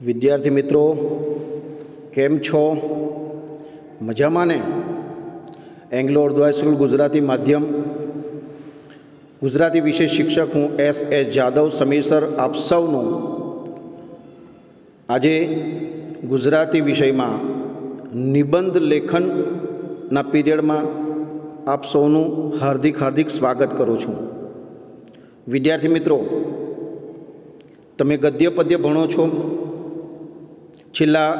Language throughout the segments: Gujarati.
વિદ્યાર્થી મિત્રો કેમ છો? મજામાં ને? એંગ્લો ઉર્દુ હાઈસ્કૂલ ગુજરાતી માધ્યમ ગુજરાતી વિષય શિક્ષક હું S જાદવ સમીર સર આપ સૌનું આજે ગુજરાતી વિષયમાં નિબંધ લેખનના પીરિયડમાં આપ સૌનું હાર્દિક સ્વાગત કરું છું. વિદ્યાર્થી મિત્રો, તમે ગદ્ય પદ્ય ભણો છો. છેલ્લા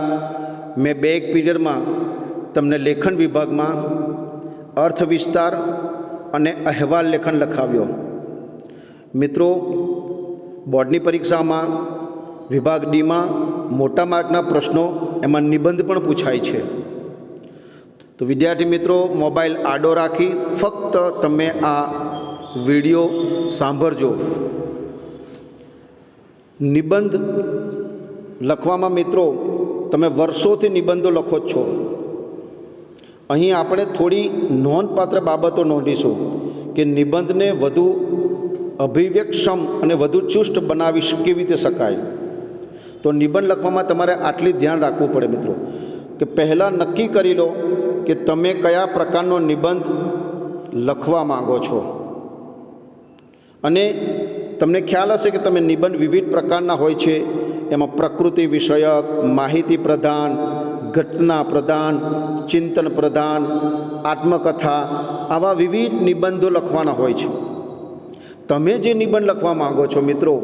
મેં બે એક પીરિયડમાં તમને લેખન વિભાગમાં અર્થ વિસ્તાર અને અહેવાલ લેખન લખાવ્યો. મિત્રો, બોર્ડની પરીક્ષામાં વિભાગ ડીમાં મોટા માર્કના પ્રશ્નો એમાં નિબંધ પણ પૂછાય છે. તો વિદ્યાર્થી મિત્રો, મોબાઈલ આડો રાખી ફક્ત તમે આ વિડીયો સાંભળજો. નિબંધ લખવામાં મિત્રો તમે વર્ષોથી નિબંધો લખો જ છો. અહીં આપણે થોડી નોંધપાત્ર બાબતો નોંધીશું કે નિબંધને વધુ અભિવ્યક્તક્ષમ અને વધુ ચુસ્ત બનાવી કેવી રીતે શકાય. તો નિબંધ લખવામાં તમારે આટલી ધ્યાન રાખવું પડે મિત્રો કે પહેલાં નક્કી કરી લો કે તમે કયા પ્રકારનો નિબંધ લખવા માગો છો. અને તમને ખ્યાલ હશે કે તમે નિબંધ વિવિધ પ્રકારના હોય છે. એમાં પ્રકૃતિ વિષયક, માહિતી પ્રધાન, ઘટના પ્રધાન, ચિંતન પ્રધાન, આત્મકથા, આવા વિવિધ નિબંધો લખવાના હોય છે. તમે જે નિબંધ લખવા માગો છો મિત્રો,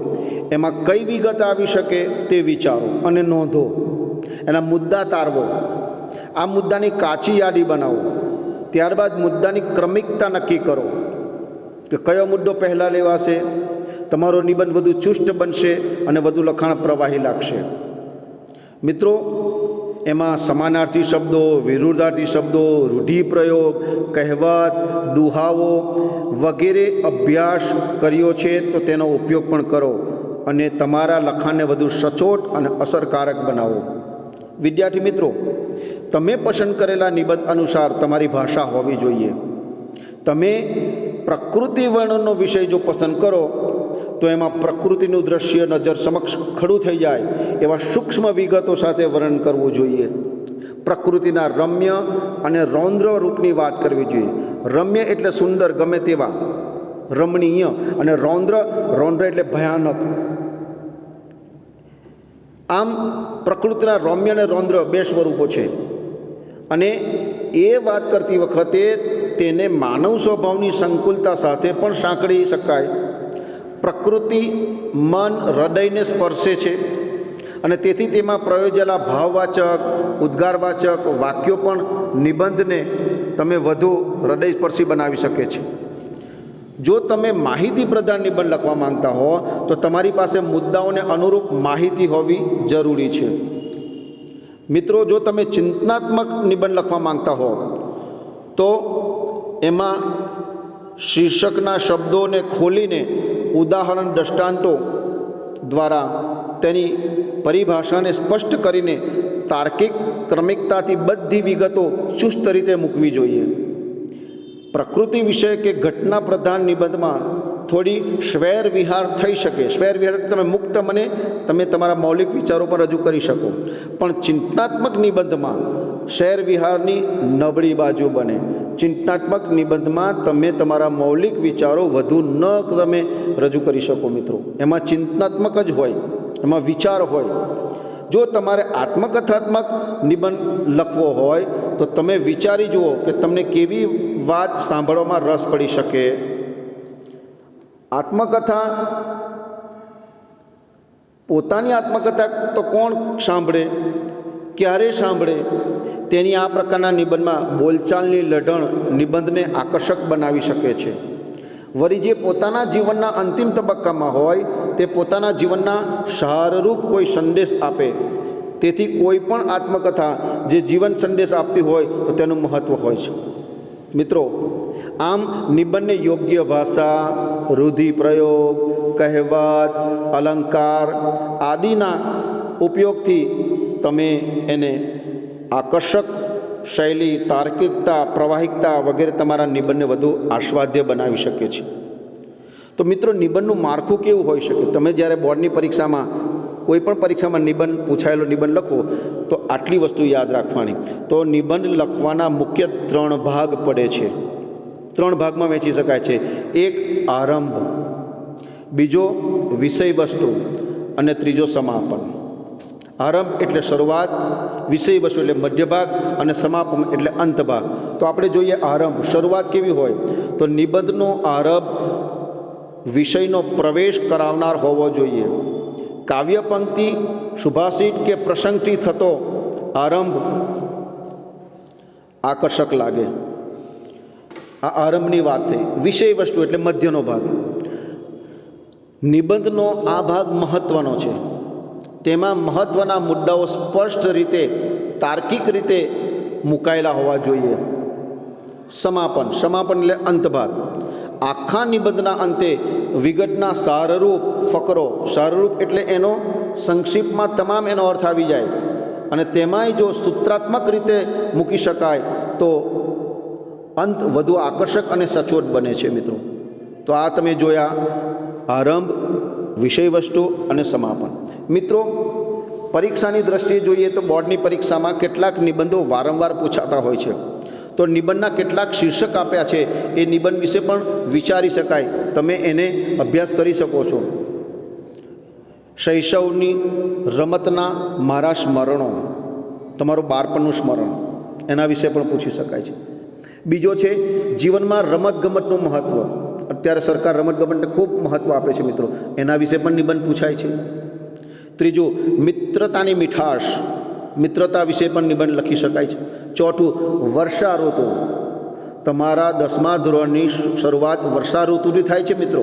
એમાં કઈ વિગત આવી શકે તે વિચારો અને નોંધો. એના મુદ્દા તારવો, આ મુદ્દાની કાચી યાદી બનાવો. ત્યારબાદ મુદ્દાની ક્રમિકતા નક્કી કરો કે કયો મુદ્દો પહેલાં લેવાશે. તમારો નિબંધ વધુ ચુસ્ત બનશે અને વધુ લખાણ પ્રવાહી લાગશે. મિત્રો, એમાં સમાનાર્થી શબ્દો, વિરુદ્ધાર્થી શબ્દો, રૂઢિપ્રયોગ, કહેવત, દુહાવો વગેરે અભ્યાસ કર્યો છે તો તેનો ઉપયોગ પણ કરો અને તમારા લખાણને વધુ સચોટ અને અસરકારક બનાવો. વિદ્યાર્થી મિત્રો, તમે પસંદ કરેલા નિબંધ અનુસાર તમારી ભાષા હોવી જોઈએ. તમે પ્રકૃતિ વર્ણનનો વિષય જો પસંદ કરો તો એમાં પ્રકૃતિનું દૃશ્ય નજર સમક્ષ ખડું થઈ જાય એવા સૂક્ષ્મ વિગતો સાથે વર્ણન કરવું જોઈએ. પ્રકૃતિના રમ્ય અને રૌદ્ર રૂપની વાત કરવી જોઈએ. રમ્ય એટલે સુંદર, ગમે તેવા, રમણીય, અને રૌદ્ર એટલે ભયાનક. આમ પ્રકૃતિના રમ્ય અને રૌદ્ર બે સ્વરૂપો છે. અને એ વાત કરતી વખતે તેને માનવ સ્વભાવની સંકુલતા સાથે પણ સાંકળી શકાય. પ્રકૃતિ મન હૃદયને સ્પર્શે છે અને તેથી તેમાં પ્રયોજેલા ભાવવાચક, ઉદ્ગારવાચક વાક્યો પણ નિબંધને તમે વધુ હૃદયસ્પર્શી બનાવી શકે છે. જો તમે માહિતી પ્રધાન નિબંધ લખવા માંગતા હો તો તમારી પાસે મુદ્દાઓને અનુરૂપ માહિતી હોવી જરૂરી છે. મિત્રો, જો તમે ચિંતનાત્મક નિબંધ લખવા માંગતા હો તો એમાં શીર્ષકના શબ્દોને ખોલીને ઉદાહરણ દ્રષ્ટાંતો દ્વારા તેની પરિભાષાને સ્પષ્ટ કરીને તાર્કિક ક્રમિકતાથી બધી વિગતો ચુસ્ત રીતે મૂકવી જોઈએ. પ્રકૃતિ વિષય કે ઘટના પ્રધાન નિબંધમાં થોડી સ્વૈર વિહાર થઈ શકે. સ્વૈર વિહાર તમે મુક્ત મને તમે તમારા મૌલિક વિચારો પર રજૂ કરી શકો. પણ ચિંતનાત્મક નિબંધમાં સ્વૈર વિહારની નબળી બાજુ બને. ચિંતનાત્મક નિબંધમાં તમે તમારા મૌલિક વિચારો વધુ ન તમે રજૂ કરી શકો. મિત્રો, એમાં ચિંતનાત્મક જ હોય, એમાં વિચાર હોય. જો તમારે આત્મકથાત્મક નિબંધ લખવો હોય તો તમે વિચારી જુઓ કે તમને કેવી વાત સાંભળવામાં રસ પડી શકે. આત્મકથા, પોતાની આત્મકથા તો કોણ સાંભળે, ક્યારે સાંભળે? તેની આ પ્રકારના નિબંધમાં બોલચાલની લઢણ નિબંધને આકર્ષક બનાવી શકે છે. વળી જે પોતાના જીવનના અંતિમ તબક્કામાં હોય તે પોતાના જીવનના સારરૂપ કોઈ સંદેશ આપે. તેથી કોઈ પણ આત્મકથા જે જીવન સંદેશ આપતી હોય તો તેનું મહત્ત્વ હોય છે. મિત્રો, આમ નિબંધને યોગ્ય ભાષા, રૂઢિપ્રયોગ, કહેવત, અલંકાર આદિના ઉપયોગથી તમે એને આકર્ષક શૈલી, તાર્કિકતા, પ્રવાહિકતા વગેરે તમારા નિબંધને વધુ આસ્વાદ્ય બનાવી શકે છે. તો મિત્રો, નિબંધનું માળખું કેવું હોઈ શકે? તમે જ્યારે બોર્ડની પરીક્ષામાં કોઈ પણ પરીક્ષામાં નિબંધ પૂછાયેલો નિબંધ લખો તો આટલી વસ્તુ યાદ રાખવાની. તો નિબંધ લખવાના મુખ્ય 3 ભાગ પડે છે. 3 ભાગમાં વહેંચી શકાય છે. એક આરંભ, બીજો વિષય વસ્તુ અને ત્રીજો સમાપન. આરંભ એટલે શરૂઆત, વિષય વસ્તુ એટલે મધ્ય ભાગ અને સમાપન એટલે અંત ભાગ. તો આપણે જોઈએ આરંભ. શરૂઆત કેવી હોય? તો નિબંધનો આરંભ વિષયનો પ્રવેશ કરાવનાર હોવો જોઈએ. કાવ્ય પંક્તિ, સુભાષિત કે પ્રસંગથી થતો આરંભ આકર્ષક લાગે. આ આરંભની વાત થઈ. વિષય વસ્તુ એટલે મધ્યનો ભાગ. નિબંધનો આ ભાગ મહત્ત્વનો છે. તેમાં મહત્ત્વના મુદ્દાઓ સ્પષ્ટ રીતે, તાર્કિક રીતે મુકાયેલા હોવા જોઈએ. સમાપન, સમાપન એટલે અંત ભાગ. આખા નિબંધના અંતે વિગતના સારરૂપ ફકરો, સારરૂપ એટલે એનો સંક્ષિપ્તમાં તમામ એનો અર્થ આવી જાય અને તેમાંય જો સૂત્રાત્મક રીતે મૂકી શકાય તો અંત વધુ આકર્ષક અને સચોટ બને છે મિત્રો. તો આ તમે જોયા આરંભ, વિષય વસ્તુ અને સમાપન. મિત્રો, પરીક્ષાની દ્રષ્ટિએ જોઈએ તો બોર્ડની પરીક્ષામાં કેટલાક નિબંધો વારંવાર પૂછાતા હોય છે. તો નિબંધના કેટલાક શીર્ષક આપ્યા છે, એ નિબંધ વિશે પણ વિચારી શકાય. તમે એને અભ્યાસ કરી શકો છો. શૈશવની રમતના મારા સ્મરણો, તમારું બાળપણનું સ્મરણ, એના વિશે પણ પૂછી શકાય છે. બીજો છે જીવનમાં રમતગમતનું મહત્ત્વ. અત્યારે સરકાર રમતગમતને ખૂબ મહત્ત્વ આપે છે મિત્રો, એના વિશે પણ નિબંધ પૂછાય છે. ત્રીજું મિત્રતાની મીઠાશ, મિત્રતા વિશે પણ નિબંધ લખી શકાય છે. ચોથું વર્ષા ઋતુ. તમારા 10મા ધોરણની શરૂઆત વર્ષા ઋતુથી થાય છે મિત્રો.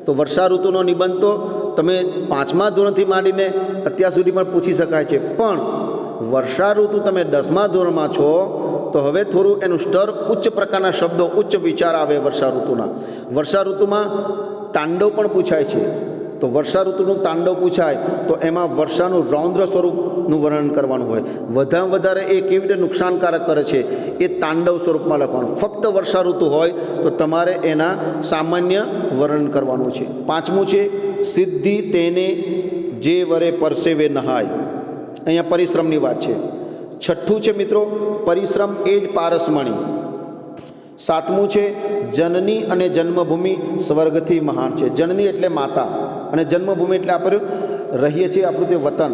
તો વર્ષા ઋતુનો નિબંધ તો તમે 5મા ધોરણથી માંડીને અત્યાર સુધી પણ પૂછી શકાય છે. પણ વર્ષા ઋતુ તમે 10મા ધોરણમાં છો તો હવે થોડું એનું સ્તર ઉચ્ચ પ્રકારના શબ્દો, ઉચ્ચ વિચાર આવે વર્ષા ઋતુના. વર્ષા ઋતુમાં તાંડવ પણ પૂછાય છે. તો વર્ષા ઋતુનું તાંડવ પૂછાય તો એમાં વર્ષાનું રૌદ્ર સ્વરૂપનું વર્ણન કરવાનું હોય. વધારે વધારે એ કેવી રીતે નુકસાનકારક કરે છે એ તાંડવ સ્વરૂપમાં લખવાનું. ફક્ત વર્ષા ઋતુ હોય તો તમારે એના સામાન્ય વર્ણન કરવાનું છે. 5મું છે સિદ્ધિ તેને જે વરે પરસેવે નહાય. અહીંયા પરિશ્રમની વાત છે. 6થું છે મિત્રો પરિશ્રમ એ જ પારસમણી. 7મું છે જનની અને જન્મભૂમિ સ્વર્ગથી મહાન છે. જનની એટલે માતા અને જન્મભૂમિ એટલે આપણે રહીએ છીએ આપણું તે વતન,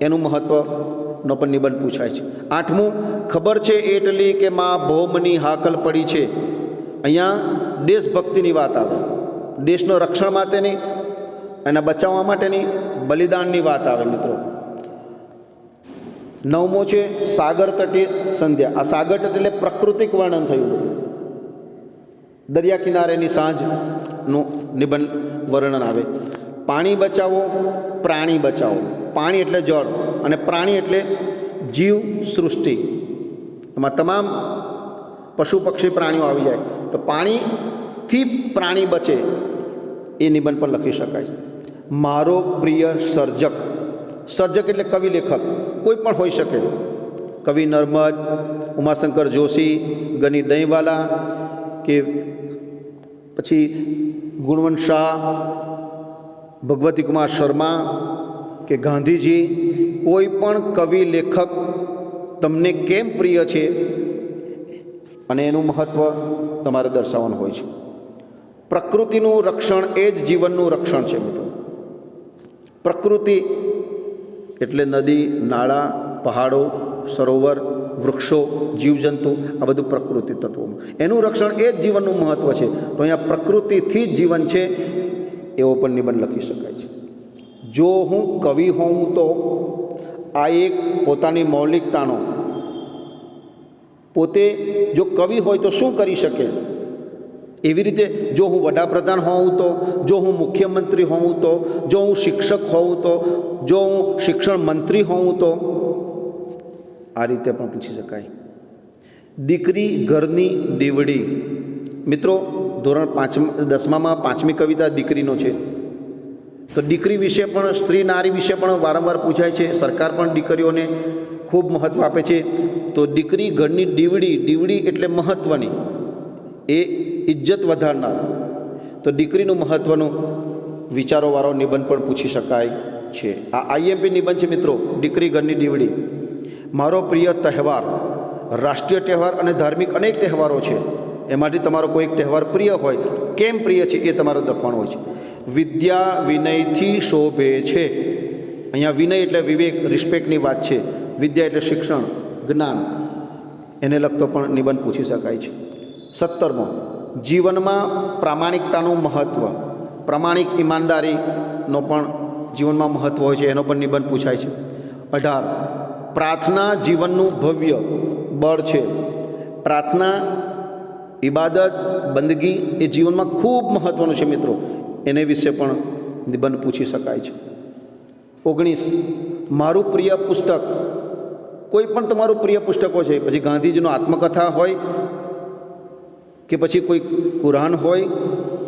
એનું મહત્ત્વનો પણ નિબંધ પૂછાય છે. 8મું ખબર છે એટલી કે મા ભૌમની હાકલ પડી છે. અહીંયા દેશભક્તિની વાત આવે, દેશનો રક્ષણ માટેની, એના બચાવવા માટેની બલિદાનની વાત આવે મિત્રો. 9મો છે સાગર તટે સંધ્યા. આ સાગર તટ એટલે પ્રાકૃતિક વર્ણન થયું બધું. દરિયા કિનારેની સાંજનું નિબંધ વર્ણન આવે. પાણી બચાવો, પ્રાણી બચાવો. પાણી એટલે જળ અને પ્રાણી એટલે જીવ સૃષ્ટિ. એમાં તમામ પશુ પક્ષી પ્રાણીઓ આવી જાય. તો પાણીથી પ્રાણી બચે એ નિબંધ પણ લખી શકાય. મારો પ્રિય સર્જક. સર્જક એટલે કવિ લેખક, કોઈ પણ હોઈ શકે. કવિ નર્મદ, ઉમાશંકર જોશી, ગની દહીંવાલા કે પછી ગુણવંત શાહ, ભગવતી કુમાર શર્મા કે ગાંધીજી, કોઈ પણ કવિ લેખક તમને કેમ પ્રિય છે અને એનું મહત્ત્વ તમારે દર્શાવવાનું હોય છે. પ્રકૃતિનું રક્ષણ એ જ જીવનનું રક્ષણ છે મિત્રો. પ્રકૃતિ એટલે નદી, નાળા, પહાડો, સરોવર, વૃક્ષો, જીવજંતુ, આ બધું પ્રકૃતિ તત્વોમાં એનું રક્ષણ એ જ જીવનનું મહત્ત્વ છે. તો અહીંયા પ્રકૃતિથી જ જીવન છે એવો પણ નિબંધ લખી શકાય છે. જો હું કવિ હોઉં તો આ એક પોતાની મૌલિકતાનો, પોતે જો કવિ હોય તો શું કરી શકે, એવી રીતે જો હું વડાપ્રધાન હોઉં તો, જો હું મુખ્યમંત્રી હોઉં તો, જો હું શિક્ષક હોઉં તો, જો હું શિક્ષણ મંત્રી હોઉં તો, આ રીતે પણ પૂછી શકાય. દીકરી ઘરની દીવડી. મિત્રો, ધોરણ 10માં 5મી કવિતા દીકરીનો છે. તો દીકરી વિશે પણ, સ્ત્રી નારી વિશે પણ વારંવાર પૂછાય છે. સરકાર પણ દીકરીઓને ખૂબ મહત્ત્વ આપે છે. તો દીકરી ઘરની દીવડી. દીવડી એટલે મહત્ત્વની, એ ઇજ્જત વધારનાર. તો દીકરીનું મહત્ત્વનું વિચારોવાળો નિબંધ પણ પૂછી શકાય. છે. આ આઈએમપી નિબંધ છે મિત્રો. દીકરી ઘરની દીવડી. મારો પ્રિય તહેવાર. રાષ્ટ્રીય તહેવાર અને ધાર્મિક અનેક તહેવારો છે, એમાંથી તમારો કોઈ એક તહેવાર પ્રિય હોય, કેમ પ્રિય છે એ તમારે લખવાનું હોય છે. વિદ્યા વિનયથી શોભે છે. અહીંયા વિનય એટલે વિવેક, રિસ્પેક્ટની વાત છે. વિદ્યા એટલે શિક્ષણ, જ્ઞાન, એને લગતો પણ નિબંધ પૂછી શકાય છે. 17મો, જીવનમાં પ્રામાણિકતાનું મહત્ત્વ. પ્રામાણિક ઈમાનદારીનો પણ જીવનમાં મહત્ત્વ હોય છે, એનો પણ નિબંધ પૂછાય છે. 18, પ્રાર્થના જીવનનું ભવ્ય બળ છે. પ્રાર્થના, ઇબાદત, બંદગી એ જીવનમાં ખૂબ મહત્ત્વનું છે મિત્રો, એને વિશે પણ નિબંધ પૂછી શકાય છે. 19, મારું પ્રિય પુસ્તક. કોઈ પણ તમારું પ્રિય પુસ્તકો છે, પછી ગાંધીજીનો આત્મકથા હોય કે પછી કોઈ કુરાન હોય,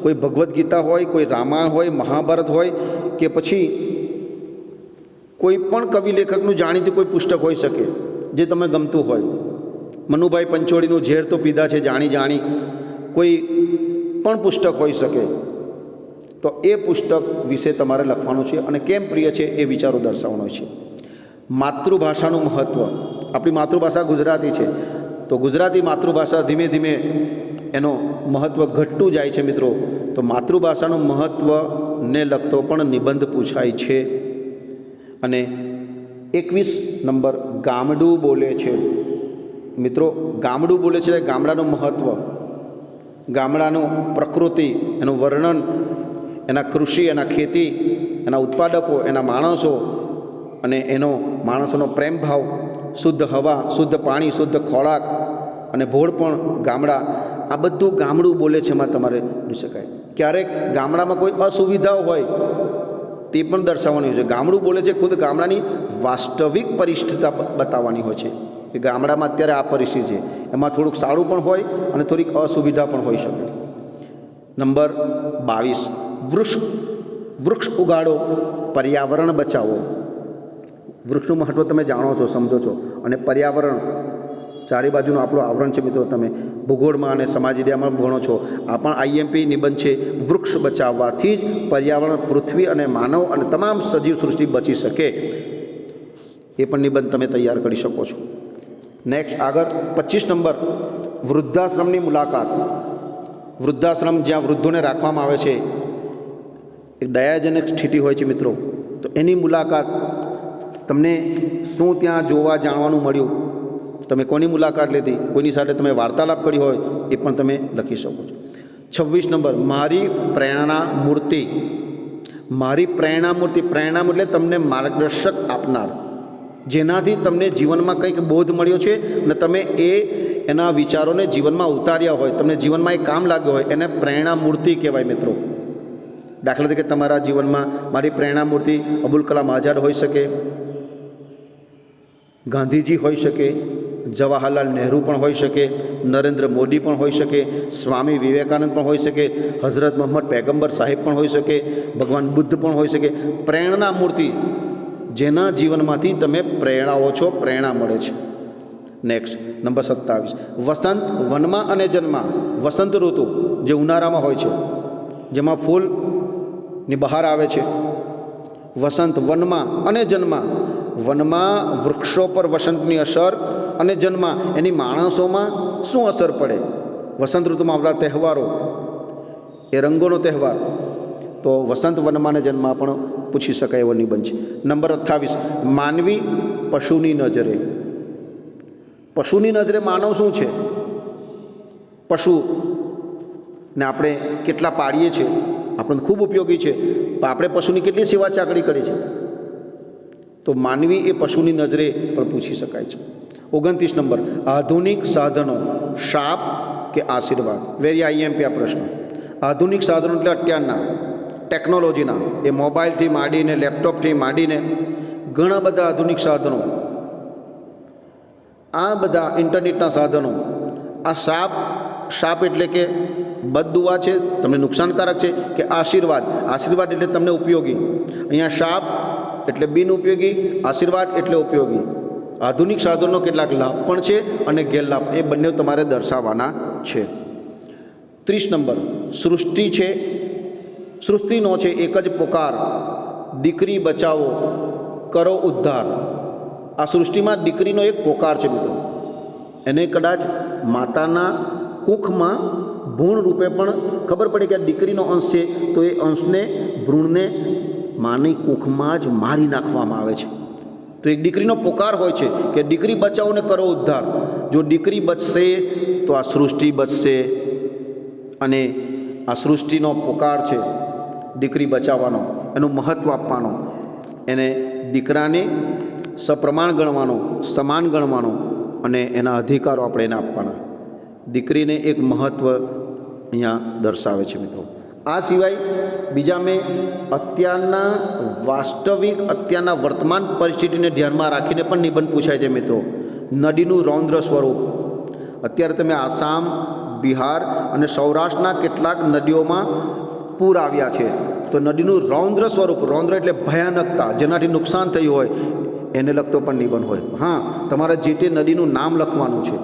કોઈ ભગવદ્ ગીતા હોય, કોઈ રામાયણ હોય, મહાભારત હોય, કે પછી કોઈ પણ કવિ લેખકનું જાણીતું કોઈ પુસ્તક હોઈ શકે જે તમે ગમતું હોય. મનુભાઈ પંચોળીનું ઝેર તો પીધા છે જાણી જાણી, કોઈ પણ પુસ્તક હોઈ શકે. તો એ પુસ્તક વિશે તમારે લખવાનું છે અને કેમ પ્રિય છે એ વિચારો દર્શાવવાનો છે. માતૃભાષાનું મહત્ત્વ. આપણી માતૃભાષા ગુજરાતી છે, તો ગુજરાતી માતૃભાષા ધીમે ધીમે એનો મહત્ત્વ ઘટતું જાય છે મિત્રો. તો માતૃભાષાનું મહત્ત્વને લગતો પણ નિબંધ પૂછાય છે. અને 21 નંબર, ગામડું બોલે છે. મિત્રો, ગામડું બોલે છે, ગામડાનું મહત્ત્વ, ગામડાનું પ્રકૃતિ, એનું વર્ણન, એના કૃષિ, એના ખેતી, એના ઉત્પાદકો, એના માણસો અને એનો માણસોનો પ્રેમ ભાવ, શુદ્ધ હવા, શુદ્ધ પાણી, શુદ્ધ ખોરાક અને ભોળ પણ ગામડા, આ બધું ગામડું બોલે છે એમાં તમારે જોઈ શકાય. ક્યારેક ગામડામાં કોઈ અસુવિધાઓ હોય તે પણ દર્શાવવાની હોય છે. ગામડું બોલે છે ખુદ ગામડાની વાસ્તવિક પરિસ્થિતિ બતાવવાની હોય છે કે ગામડામાં અત્યારે આ પરિસ્થિતિ છે, એમાં થોડુંક સારું પણ હોય અને થોડીક અસુવિધા પણ હોઈ શકે. નંબર 22, વૃક્ષ ઉગાડો, પર્યાવરણ બચાવો. વૃક્ષનું મહત્ત્વ તમે જાણો છો, સમજો છો, અને પર્યાવરણ ચારે બાજુનું આપણું આવરણ છે મિત્રો. તમે ભૂગોળમાં અને સમાજ વિદ્યામાં ભણો છો. આ પણ આઈએમપી નિબંધ છે. વૃક્ષ બચાવવાથી જ પર્યાવરણ, પૃથ્વી અને માનવ અને તમામ સજીવ સૃષ્ટિ બચી શકે. એ પણ નિબંધ તમે તૈયાર કરી શકો છો. નેક્સ્ટ આગળ 25 નંબર, વૃદ્ધાશ્રમની મુલાકાત. વૃદ્ધાશ્રમ જ્યાં વૃદ્ધોને રાખવામાં આવે છે, એક દયાજનક સ્થિતિ હોય છે મિત્રો. તો એની મુલાકાત તમને શું ત્યાં જોવા જાણવાનું મળ્યું, તમે કોની મુલાકાત લીધી, કોઈની સાથે તમે વાર્તાલાપ કરી હોય, એ પણ તમે લખી શકો છો. 26 નંબર, મારી પ્રેરણા મૂર્તિ. મારી પ્રેરણા મૂર્તિ. પ્રેરણા એટલે તમને માર્ગદર્શક આપનાર, જેનાથી તમને જીવનમાં કંઈક બોધ મળ્યો છે અને તમે એના વિચારોને જીવનમાં ઉતાર્યા હોય, તમને જીવનમાં એ કામ લાગ્યો હોય, એને પ્રેરણા મૂર્તિ કહેવાય મિત્રો. દાખલા તરીકે તમારા જીવનમાં મારી પ્રેરણા મૂર્તિ અબુલ કલામ આઝાદ હોઈ શકે, ગાંધીજી હોઈ શકે, જવાહરલાલ નહેરુ પણ હોઈ શકે, નરેન્દ્ર મોદી પણ હોઈ શકે, સ્વામી વિવેકાનંદ પણ હોઈ શકે, હઝરત મોહમ્મદ પૈગંબર સાહેબ પણ હોઈ શકે, ભગવાન બુદ્ધ પણ હોઈ શકે. પ્રેરણા મૂર્તિ, જેના જીવનમાંથી તમે પ્રેરણાઓ છો, પ્રેરણા મળે છે. નેક્સ્ટ નંબર 27, વસંત વનમાં અને જન્મા. વસંત ઋતુ જે ઉનાળામાં હોય છે, જેમાં ફૂલની બહાર આવે છે. વસંત વનમાં અને જન્મા. વનમાં વૃક્ષો પર વસંતની અસર અને જન્મા એની માણસોમાં શું અસર પડે. વસંત ઋતુમાં આવતા તહેવારો, એ રંગોનો તહેવાર, તો વસંત વનમાં અને જન્મા પણ પૂછી શકાય એવો નિબંધ છે. નંબર 28, માનવી પશુની નજરે. પશુની નજરે માનવ શું છે. પશુને આપણે કેટલા પાળીએ છીએ, આપણને ખૂબ ઉપયોગી છે, પણ આપણે પશુની કેટલી સેવા ચાકરી કરી છે. તો માનવી એ પશુની નજરે પણ પૂછી શકાય છે. 29 નંબર, આધુનિક સાધનો શાપ કે આશીર્વાદ. વેરી આઈએમપી આ પ્રશ્ન. આધુનિક સાધનો એટલે અત્યારના ટેકનોલોજીના, એ મોબાઈલથી માંડીને, લેપટોપથી માંડીને ઘણા બધા આધુનિક સાધનો, આ બધા ઇન્ટરનેટના સાધનો. આ શાપ એટલે કે બદદુઆ છે, તમને નુકસાનકારક છે, કે આશીર્વાદ. આશીર્વાદ એટલે તમને ઉપયોગી. અહીંયા શાપ એટલે બિનઉપયોગી, આશીર્વાદ એટલે ઉપયોગી. આધુનિક સાધનનો કેટલાક લાભ પણ છે અને ગેરલાભ, એ બંને તમારે દર્શાવવાના છે. 30 નંબર, સૃષ્ટિનો છે એક જ પોકાર. દીકરી બચાવો, કરો ઉદ્ધાર. આ સૃષ્ટિમાં દીકરીનો એક પોકાર છે મિત્રો. એને કદાચ માતાના કુખમાં ભ્રૂણ રૂપે પણ ખબર પડે કે આ દીકરીનો અંશ છે, તો એ અંશને ભ્રૂણને માની કુખમાં જ મારી નાખવામાં આવે છે. તો એક દીકરીનો પોકાર હોય છે કે દીકરી બચાવો ને કરો ઉદ્ધાર. જો દીકરી બચશે તો આ સૃષ્ટિ બચશે. અને આ સૃષ્ટિનો પોકાર છે દીકરી બચાવવાનો, એનું મહત્ત્વ આપવાનો, એને દીકરાને સપ્રમાણ ગણવાનો, સમાન ગણવાનો અને એના અધિકારો આપણે એને આપવાના. દીકરીને એક મહત્ત્વ અહીંયા દર્શાવે છે મિત્રો. આ સિવાય બીજા મેં અત્યારના વાસ્તવિક અત્યારના વર્તમાન પરિસ્થિતિને ધ્યાનમાં રાખીને પણ નિબંધ પૂછાય છે મિત્રો. નદીનું રૌદ્ર સ્વરૂપ. અત્યારે તમે આસામ, બિહાર અને સૌરાષ્ટ્રના કેટલાક નદીઓમાં પૂર આવ્યા છે. તો નદીનું રૌદ્ર સ્વરૂપ, રૌદ્ર એટલે ભયાનકતા, જેનાથી નુકસાન થયું હોય એને લગતો પણ નિબંધ હોય. હા, તમારે જે તે નદીનું નામ લખવાનું છે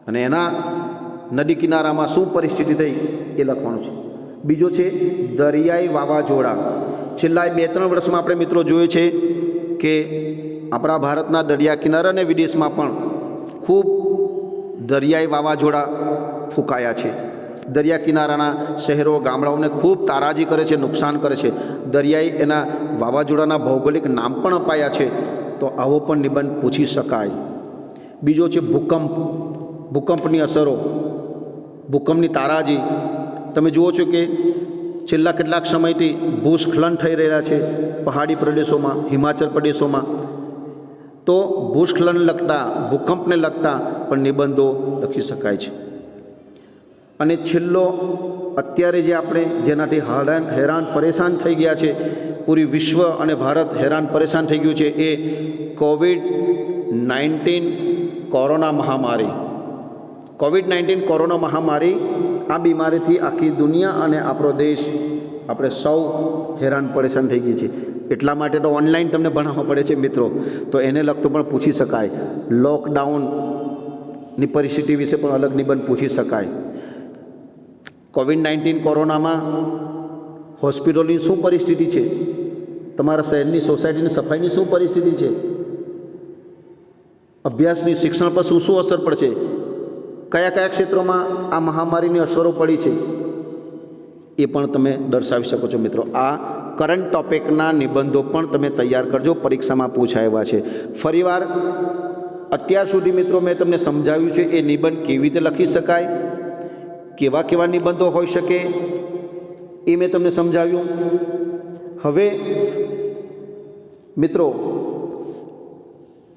અને એના નદી કિનારામાં શું પરિસ્થિતિ થઈ એ લખવાનું છે. બીજો છે દરિયાઈ વાવાઝોડા. છેલ્લા 2-3 વર્ષમાં આપણે મિત્રો જોયું છે કે આપણા ભારતના દરિયા કિનારા અને વિદેશમાં પણ ખૂબ દરિયાઈ વાવાઝોડા ફૂંકાયા છે. દરિયા કિનારાના શહેરો, ગામડાઓને ખૂબ તારાજી કરે છે, નુકસાન કરે છે. દરિયાઈ એના વાવાઝોડાના ભૌગોલિક નામ પણ અપાયા છે. તો આવો પણ નિબંધ પૂછી શકાય. બીજો છે ભૂકંપ. ભૂકંપની અસરો, ભૂકંપની તારાજી. તમે જુઓ છો કે છેલ્લા કેટલાક સમયથી ભૂસ્ખલન થઈ રહ્યા છે પહાડી પ્રદેશોમાં, હિમાચલ પ્રદેશોમાં. તો ભૂસ્ખલન લગતા, ભૂકંપને લગતા પણ નિબંધો લખી શકાય છે. અને છેલ્લો અત્યારે જે આપણે જેનાથી હેરાન પરેશાન થઈ ગયા છે, પૂરી વિશ્વ અને ભારત હેરાન પરેશાન થઈ ગયું છે, એ કોવિડ-19 કોરોના મહામારી. કોવિડ-19 કોરોના મહામારી, આ બીમારીથી આખી દુનિયા અને આપણો દેશ, આપણે સૌ હેરાન પરેશાન થઈ ગઈ છે. એટલા માટે તો ઓનલાઈન તમને ભણાવવા પડે છે મિત્રો. તો એને લગતું પણ પૂછી શકાય. લોકડાઉનની પરિસ્થિતિ વિશે પણ અલગ નિબંધ પૂછી શકાય. કોવિડ-19 કોરોનામાં હોસ્પિટલની શું પરિસ્થિતિ છે, તમારા શહેરની સોસાયટીની સફાઈની શું પરિસ્થિતિ છે, અભ્યાસની, શિક્ષણ પર શું શું અસર પડશે, કયા કયા ક્ષેત્રોમાં આ મહામારીની અસરો પડી છે, એ પણ તમે દર્શાવી શકો છો મિત્રો. આ કરંટ ટોપિકના નિબંધો પણ તમે તૈયાર કરજો, પરીક્ષામાં પૂછાયા છે. ફરીવાર અત્યાર સુધી મિત્રો મેં તમને સમજાવ્યું છે એ નિબંધ કેવી રીતે લખી શકાય, કેવા કેવા નિબંધો હોઈ શકે એ મેં તમને સમજાવ્યું. હવે મિત્રો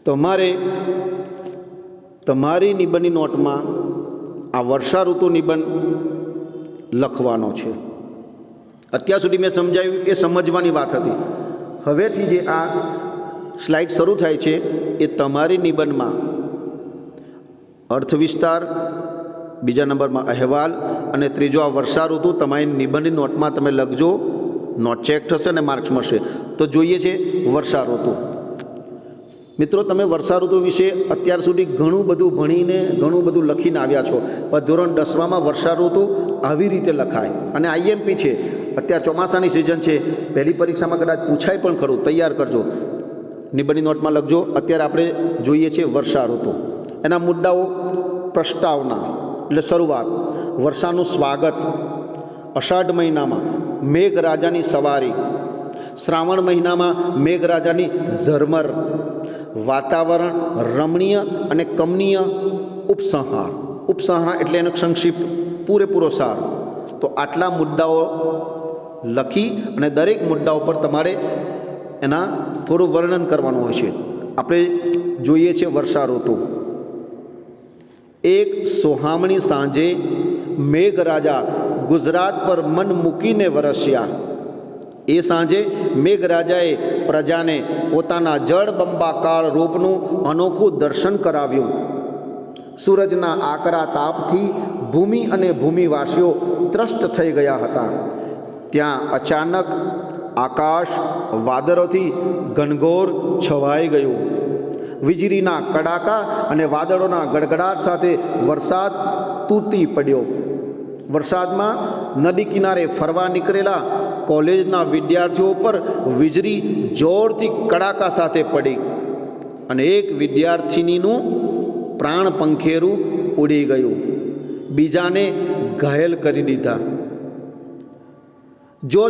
તમારે તમારી નિબંધની નોટમાં આ વર્ષા ઋતુ નિબંધ લખવાનો છે. અત્યાર સુધી મેં સમજાવ્યું એ સમજવાની વાત હતી. હવેથી જે આ સ્લાઇડ શરૂ થાય છે એ તમારી નિબંધમાં અર્થ વિસ્તાર, બીજા નંબરમાં અહેવાલ અને ત્રીજો આ વર્ષા ઋતુ તમારી નિબંધની નોટમાં તમે લખજો. નોટ ચેક થશે અને માર્ક્સ મળશે. તો જોઈએ છે વર્ષા ઋતુ. મિત્રો તમે વર્ષા ઋતુ વિશે અત્યાર સુધી ઘણું બધું ભણીને ઘણું બધું લખીને આવ્યા છો, પણ ધોરણ 10માં વર્ષા ઋતુ આવી રીતે લખાય. અને આઈએમપી છે, અત્યારે ચોમાસાની સિઝન છે, પહેલી પરીક્ષામાં કદાચ પૂછાય પણ ખરું. તૈયાર કરજો, નિબંધની નોટમાં લખજો. અત્યારે આપણે જોઈએ છીએ વર્ષા ઋતુ. એના મુદ્દાઓ: પ્રસ્તાવના એટલે શરૂઆત, વર્ષાનું સ્વાગત, અષાઢ મહિનામાં મેઘરાજાની સવારી, શ્રાવણ મહિનામાં મેઘરાજાની ઝરમર, વાતાવરણ રમણીય અને કમનીય, ઉપસંહાર. ઉપસંહાર એટલે એનો સંક્ષિપ્ત પૂરેપૂરો સાર. તો આટલા મુદ્દાઓ લખી અને દરેક મુદ્દાઓ પર તમારે એના થોડું વર્ણન કરવાનું હોય છે. આપણે જોઈએ છે વર્ષા ઋતુ. એક સોહામણી સાંજે મેઘરાજા ગુજરાત પર મન મૂકીને વરસ્યા. એ સાંજે મેઘરાજાએ પ્રજાને પોતાના જળબંબાકાર રૂપનું અનોખું દર્શન કરાવ્યું. સૂરજના આકરા તાપથી ભૂમિ અને ભૂમિવાસીઓ ત્રસ્ત થઈ ગયા હતા. ત્યાં અચાનક આકાશ વાદળોથી ઘનઘોર છવાઈ ગયું. વીજળીના કડાકા અને વાદળોના ગડગડાટ સાથે વરસાદ તૂટી પડ્યો. વરસાદમાં નદી કિનારે ફરવા નીકળેલા કોલેજના વિદ્યાર્થીઓ પર વીજળી જોરથી કડાકા સાથે પડી અને એક વિદ્યાર્થિનીનું પ્રાણ પંખેરું ઉડી ગયું, બીજાને ઘાયલ કરી દીધા.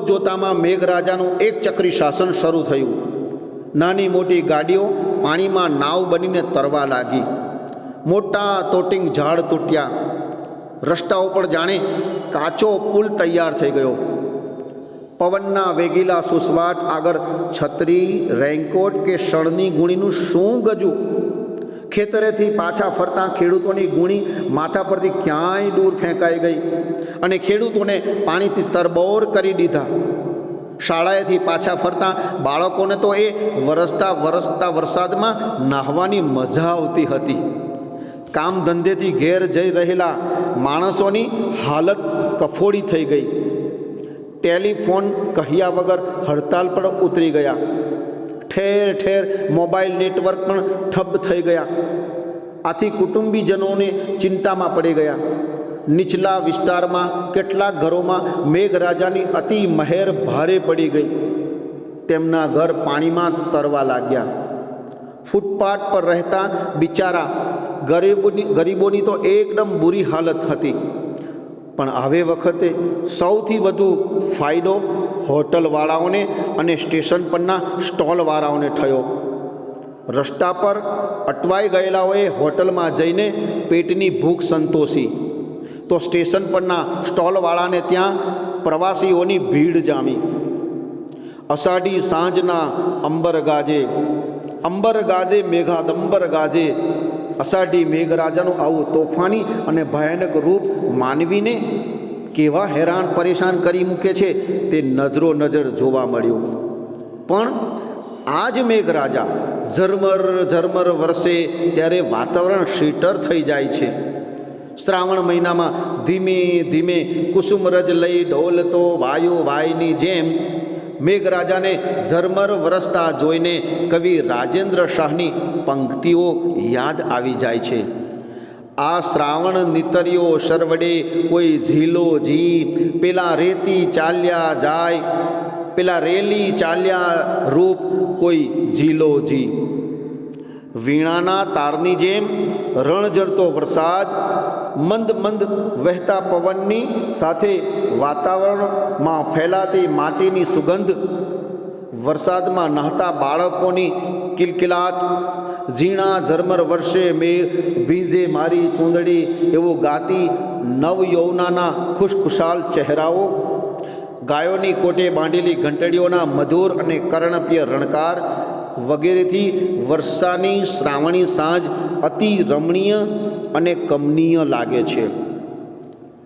જોતામાં મેઘરાજાનું એક ચક્રી શાસન શરૂ થયું. નાની મોટી ગાડીઓ પાણીમાં નાવ બનીને તરવા લાગી. મોટા તોટિંગ ઝાડ તૂટ્યા. રસ્તાઓ પર જાણે કાચો પુલ તૈયાર થઈ ગયો. પવનના વેગીલા સુસવાટ આગળ છત્રી, રેઇનકોટ કે શણની ગુણીનું શું ગજું? ખેતરેથી પાછા ફરતા ખેડૂતોની ગુણી માથા પરથી ક્યાંય દૂર ફેંકાઈ ગઈ અને ખેડૂતોને પાણીથી તરબોર કરી દીધા. શાળાએથી પાછા ફરતા બાળકોને તો એ વરસતા વરસાદમાં નાહવાની મજા આવતી હતી. કામ ધંધેથી ઘેર જઈ રહેલા માણસોની હાલત કફોડી થઈ ગઈ. ટેલિફોન કહ્યા વગર હડતાલ પર ઉતરી ગયા. ઠેર ઠેર મોબાઈલ નેટવર્ક પણ ઠપ થઈ ગયા. આથી કુટુંબીજનોને ચિંતામાં પડી ગયા. નીચલા વિસ્તારમાં કેટલાક ઘરોમાં મેઘરાજાની અતિ મહેર ભારે પડી ગઈ. તેમના ઘર પાણીમાં તરવા લાગ્યા. ફૂટપાથ પર રહેતા બિચારા ગરીબોની તો એકદમ બુરી હાલત હતી. પણ હવે વખતે સૌથી વધુ ફાયદો હોટલવાળાઓને અને સ્ટેશન પરના સ્ટોલવાળાઓને થયો. રસ્તા પર અટવાઈ ગયેલાઓએ હોટલમાં જઈને પેટની ભૂખ સંતોષી તો સ્ટેશન પરના સ્ટોલવાળાને ત્યાં પ્રવાસીઓની ભીડ જામી. અષાઢી સાંજના અંબર ગાજે મેઘાદંબર ગાજે. અષાઢી મેઘરાજાનું આવું તોફાની અને ભયાનક રૂપ માનવીને કેવા હેરાન પરેશાન કરી મૂકે છે તે નજરો નજર જોવા મળ્યું. પણ આ જ મેઘરાજા ઝરમર વરસે ત્યારે વાતાવરણ શીતળ થઈ જાય છે. શ્રાવણ મહિનામાં ધીમે ધીમે કુસુમરજ લઈ ડોલતો વાયુ વાયની જેમ મેઘરાજાને ઝરમર વરસતા જોઈને કવિ રાજેન્દ્ર શાહની પંક્તિઓ યાદ આવી જાય છે. આ શ્રાવણ નીતર્યો શરવડે કોઈ ઝીલો જી, પેલા રેતી ચાલ્યા જાય, પેલા રેલી ચાલ્યા રૂપ કોઈ ઝીલો જી. વીણાના તારની જેમ રણજરતો વરસાદ, મંદ વહેતા પવનની સાથે વાતાવરણમાં ફેલાતી માટીની સુગંધ, વરસાદમાં નહાતા બાળકોની કિલકિલાટ, ઝીણા ઝરમર વર્ષે મેં ભીંજે મારી ચૂંદડી એવું ગાતી નવયૌવનાના ખુશખુશાલ ચહેરાઓ, ગાયોની કોટે બાંધેલી ઘંટડીઓના મધુર અને કર્ણપ્રિય રણકાર વગેરેથી વર્ષાની શ્રાવણી સાંજ અતિ રમણીય અને કમનીય લાગે છે.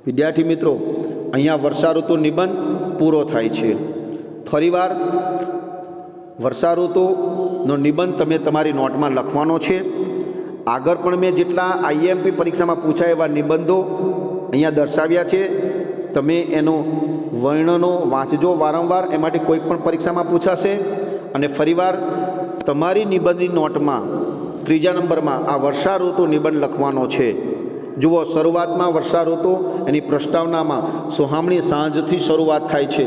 વિદ્યાર્થી મિત્રો, અહીંયા વર્ષા ઋતુ નિબંધ પૂરો થાય છે. ફરીવાર વર્ષા ઋતુનો નિબંધ તમે તમારી નોટમાં લખવાનો છે. આગળ પણ મેં જેટલા આઈએમપી પરીક્ષામાં પૂછાય એવા નિબંધો અહીંયા દર્શાવ્યા છે. તમે એનો વર્ણનો વાંચજો વારંવાર, એ માટે કોઈક પણ પરીક્ષામાં પૂછાશે. અને ફરીવાર તમારી નિબંધની નોટમાં 3જા નંબરમાં આ વર્ષા ઋતુ નિબંધ લખવાનો છે. જુઓ, શરૂઆતમાં વર્ષા ઋતુ એની પ્રસ્તાવનામાં સુહામણી સાંજથી શરૂઆત થાય છે.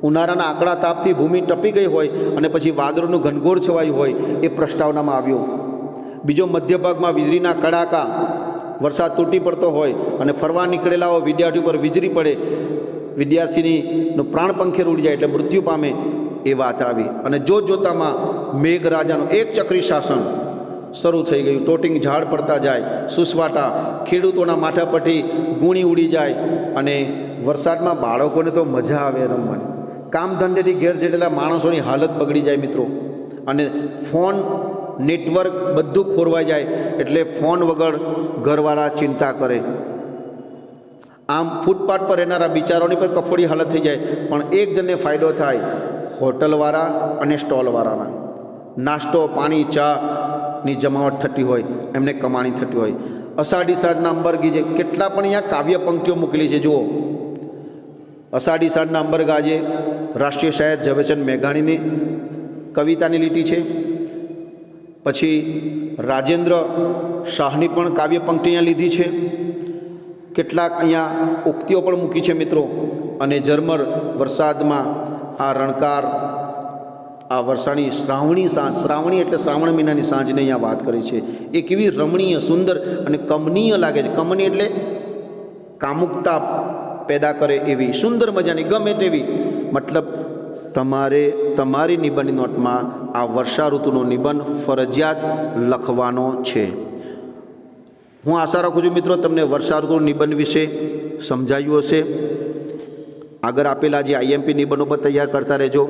ઉનાળાના આકડા તાપથી ભૂમિ ટપી ગઈ હોય અને પછી વાદળનું ઘનઘોર છવાયું હોય એ પ્રસ્તાવનામાં આવ્યું. બીજો, મધ્ય ભાગમાં વીજળીના કડાકા, વરસાદ તૂટી પડતો હોય અને ફરવા નીકળેલાઓ વિદ્યાર્થીઓ પર વીજળી પડે, વિદ્યાર્થીનીનું પ્રાણ પંખેર ઉડી જાય એટલે મૃત્યુ પામે, એ વાત આવી. અને જોતામાં મેઘરાજાનું એક ચક્રી શાસન શરૂ થઈ ગયું. ટોટિંગ ઝાડ પડતા જાય, સુસવાટા, ખેડૂતોના માથા પરથી ગુણી ઉડી જાય અને વરસાદમાં બાળકોને તો મજા આવે રમવાની. કામ ધંધેથી ઘેર જયેલા માણસોની હાલત બગડી જાય મિત્રો. અને ફોન નેટવર્ક બધું ખોરવાઈ જાય એટલે ફોન વગર ઘરવાળા ચિંતા કરે. આમ ફૂટપાથ પર રહેનારા બિચારોની પર કફોડી હાલત થઈ જાય. પણ એક જણને ફાયદો થાય, હોટલવાળા અને સ્ટોલવાળાના. નાસ્તો, પાણી, ચાની જમાવટ થતી હોય, એમને કમાણી થતી હોય. અષાઢી સાંજના અંબર ગાજે, કેટલા પણ અહીંયા કાવ્ય પંક્તિઓ મૂકેલી છે. જુઓ, અષાઢી સાંજના અંબર ગાજે રાષ્ટ્રીય શાયર ઝવેરચંદ મેઘાણીની કવિતાની લીટી છે. પછી રાજેન્દ્ર શાહની પણ કાવ્ય પંક્તિ અહીંયા લીધી છે. કેટલાક અહીંયા ઉક્તિઓ પણ મૂકી છે મિત્રો. અને ઝરમર વરસાદમાં આ રણકાર, આ વર્ષાની શ્રાવણી સાંજ, શ્રાવણી એટલે શ્રાવણ મહિનાની સાંજને અહીંયા વાત કરી છે. એ કેવી રમણીય, સુંદર અને કમનીય લાગે છે. કમની એટલે કામુકતા પેદા કરે એવી, સુંદર મજાની, ગમે તેવી. મતલબ તમારે તમારી નિબંધની નોટમાં આ વર્ષા ઋતુનો નિબંધ ફરજિયાત લખવાનો છે. હું આશા રાખું છું મિત્રો તમને વર્ષા ઋતુ નિબંધ વિશે સમજાયું હશે. આગળ આપેલા જે આઈએમપી નિબંધો પર તૈયાર કરતા રહેજો.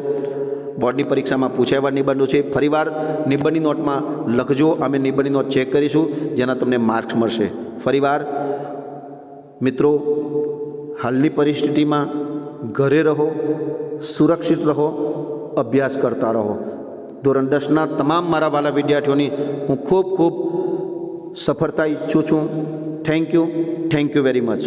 બોર્ડની પરીક્ષામાં પૂછાયેલા નિબંધો છે. ફરીવાર નિબંધની નોટમાં લખજો. અમે નિબંધની નોટ ચેક કરીશું, જેના તમને માર્ક્સ મળશે. ફરીવાર મિત્રો, હાલની પરિસ્થિતિમાં ઘરે રહો, સુરક્ષિત રહો, અભ્યાસ કરતા રહો. ધોરણ 10ના તમામ મારા વાલા વિદ્યાર્થીઓની હું ખૂબ ખૂબ સફળતા ઈચ્છું છું. Thank you very much.